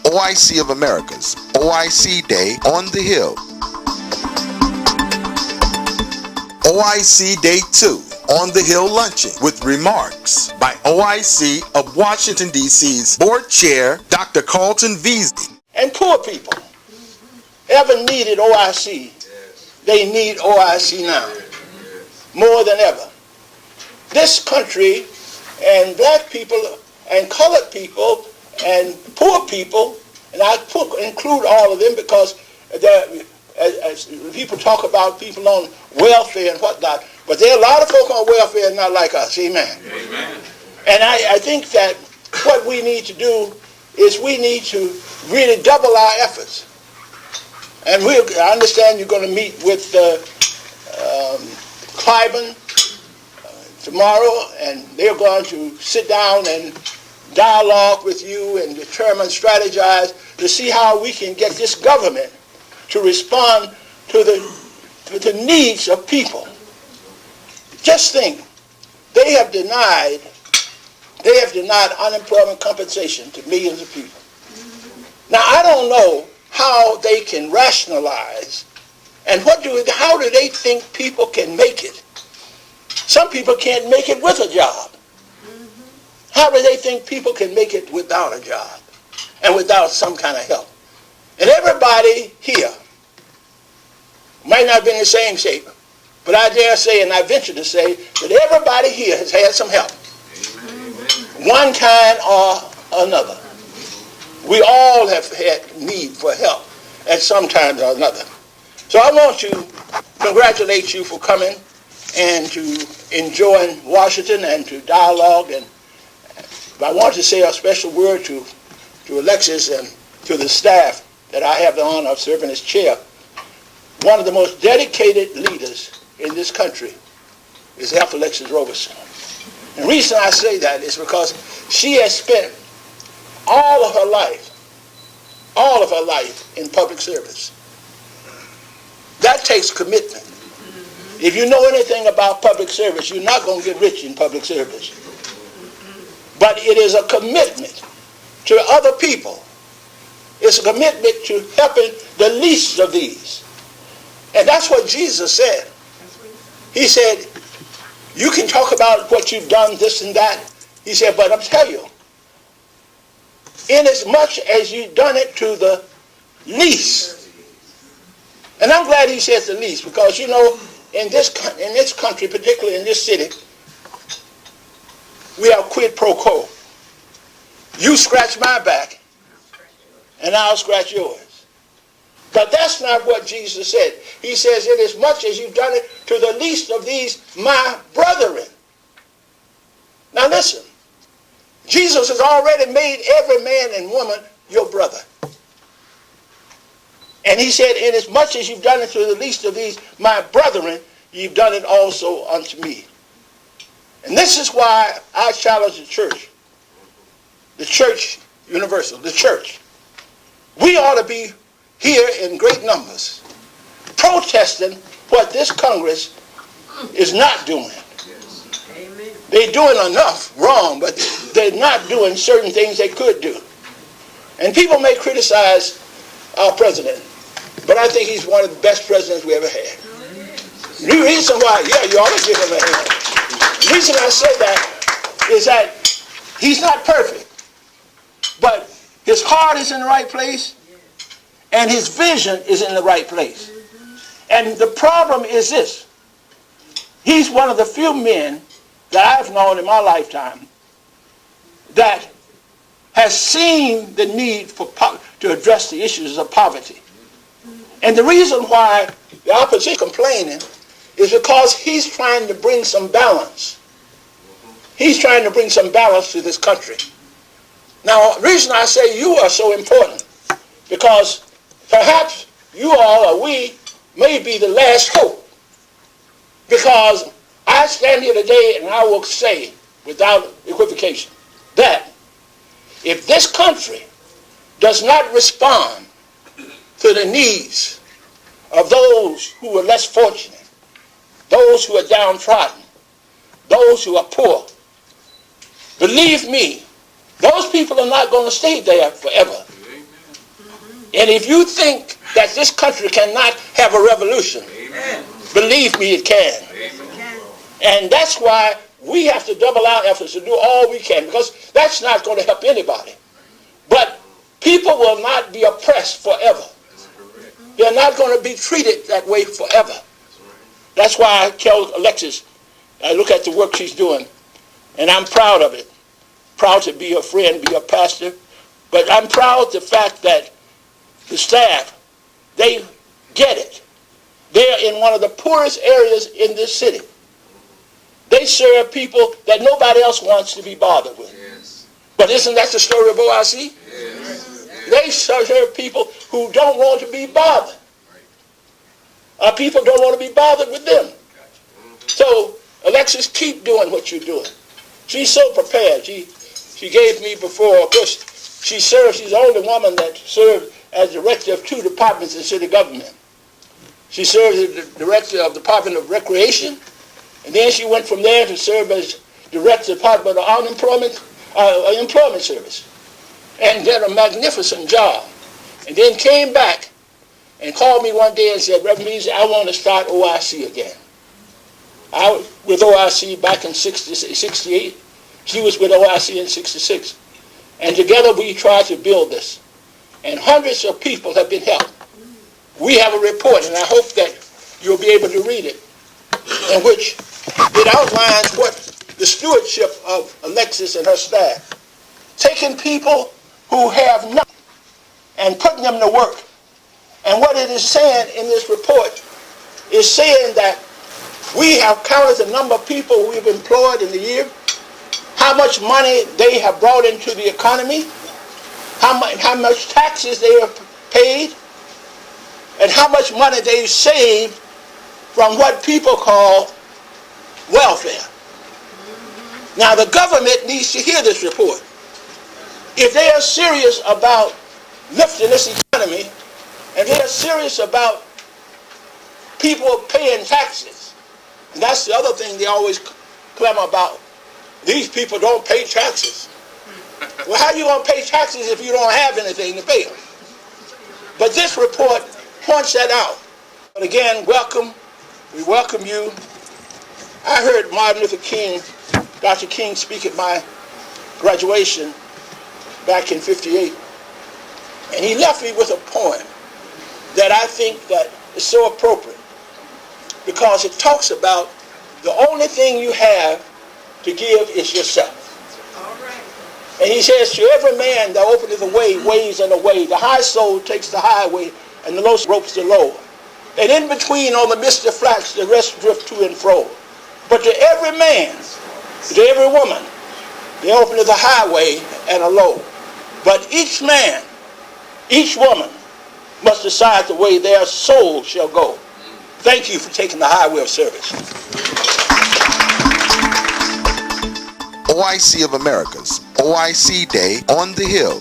OIC of America's OIC Day on the Hill. OIC Day 2 on the Hill Luncheon with remarks by OIC of Washington, D.C.'s Board Chair, Dr. Carlton Veazey. And poor people ever needed OIC. They need OIC now more than ever. This country and black people and colored people and poor people, and I include all of them because as people talk about people on welfare and whatnot, but there are a lot of folk on welfare not like us. Amen. Amen. And I think that what we need to do is we need to really double our efforts. And I understand you're going to meet with Cliven tomorrow, and they're going to sit down and dialogue with you and determine, strategize to see how we can get this government to respond to the needs of people. Just think, they have denied unemployment compensation to millions of people. Now, I don't know how they can rationalize and how do they think people can make it? Some people can't make it with a job. How do they think people can make it without a job and without some kind of help? And everybody here might not be in the same shape, but I dare say, and I venture to say, that everybody here has had some help. Amen. One kind or another. We all have had need for help at some time or another. So I want to congratulate you for coming and to enjoying Washington and to dialogue. And I want to say a special word to Alexis and to the staff that I have the honor of serving as chair. One of the most dedicated leaders in this country is F. Alexis Roberson. And the reason I say that is because she has spent all of her life in public service. That takes commitment. If you know anything about public service, you're not going to get rich in public service. But it is a commitment to other people. It's a commitment to helping the least of these. And that's what Jesus said. He said, you can talk about what you've done, this and that. He said, but I'm telling you, inasmuch as you've done it to the least. And I'm glad he says the least, because, you know, in this country, particularly in this city, we have quid pro quo. You scratch my back, and I'll scratch yours. But that's not what Jesus said. He says, inasmuch as you've done it to the least of these, my brethren. Now listen, Jesus has already made every man and woman your brother. And he said, inasmuch as you've done it to the least of these, my brethren, you've done it also unto me. And this is why I challenge the church universal, the church. We ought to be here in great numbers, protesting what this Congress is not doing. Amen. They're doing enough wrong, but they're not doing certain things they could do. And people may criticize our president, but I think he's one of the best presidents we ever had. The reason why, you ought to give him a hand. The reason I say that is that he's not perfect, but his heart is in the right place, and his vision is in the right place. And the problem is this. He's one of the few men that I've known in my lifetime that has seen the need to address the issues of poverty. And the reason why the opposition is complaining is because he's trying to bring some balance. He's trying to bring some balance to this country. Now, the reason I say you are so important, because perhaps you all or we may be the last hope. Because I stand here today and I will say, without equivocation, that if this country does not respond to the needs of those who are less fortunate, those who are downtrodden, those who are poor, believe me, those people are not going to stay there forever. And if you think that this country cannot have a revolution, believe me, it can. And that's why we have to double our efforts to do all we can, because that's not going to help anybody. But people will not be oppressed forever. They're not going to be treated that way forever. That's why I tell Alexis, I look at the work she's doing, and I'm proud of it. Proud to be her friend, be her pastor. But I'm proud of the fact that the staff, they get it. They're in one of the poorest areas in this city. They serve people that nobody else wants to be bothered with. Yes. But isn't that the story of OIC? Yes. They serve people who don't want to be bothered. Our people don't want to be bothered with them. So, Alexis, keep doing what you're doing. She's so prepared. She gave me before, of course, she's the only woman that served as director of 2 departments in city government. She served as the director of the Department of Recreation, and then she went from there to serve as director of the Department of Employment Service, and did a magnificent job. And then came back and called me one day and said, Reverend Veazey, I want to start OIC again. I was with OIC back in 68. She was with OIC in 66. And together we tried to build this. And hundreds of people have been helped. We have a report, and I hope that you'll be able to read it, in which it outlines what the stewardship of Alexis and her staff, taking people who have nothing and putting them to work. And what it is saying in this report is saying that we have counted the number of people we've employed in the year, how much money they have brought into the economy, how much taxes they have paid, and how much money they've saved from what people call welfare. Now, the government needs to hear this report. If they are serious about lifting this economy, and they are serious about people paying taxes, and that's the other thing they always clamor about. These people don't pay taxes. Well, how are you going to pay taxes if you don't have anything to pay them? But this report points that out. But again, welcome. We welcome you. I heard Martin Luther King, Dr. King, speak at my graduation back in '58. And he left me with a poem that I think that is so appropriate, because it talks about the only thing you have to give is yourself. All right. And he says, to every man that openeth the way, ways and a way, the high soul takes the highway, and the low ropes the lower. And in between on the misty flats, the rest drift to and fro. But to every man, to every woman, they openeth the highway and a low. But each man, each woman, must decide the way their soul shall go. Thank you for taking the highway of service. OIC of America's OIC Day on the Hill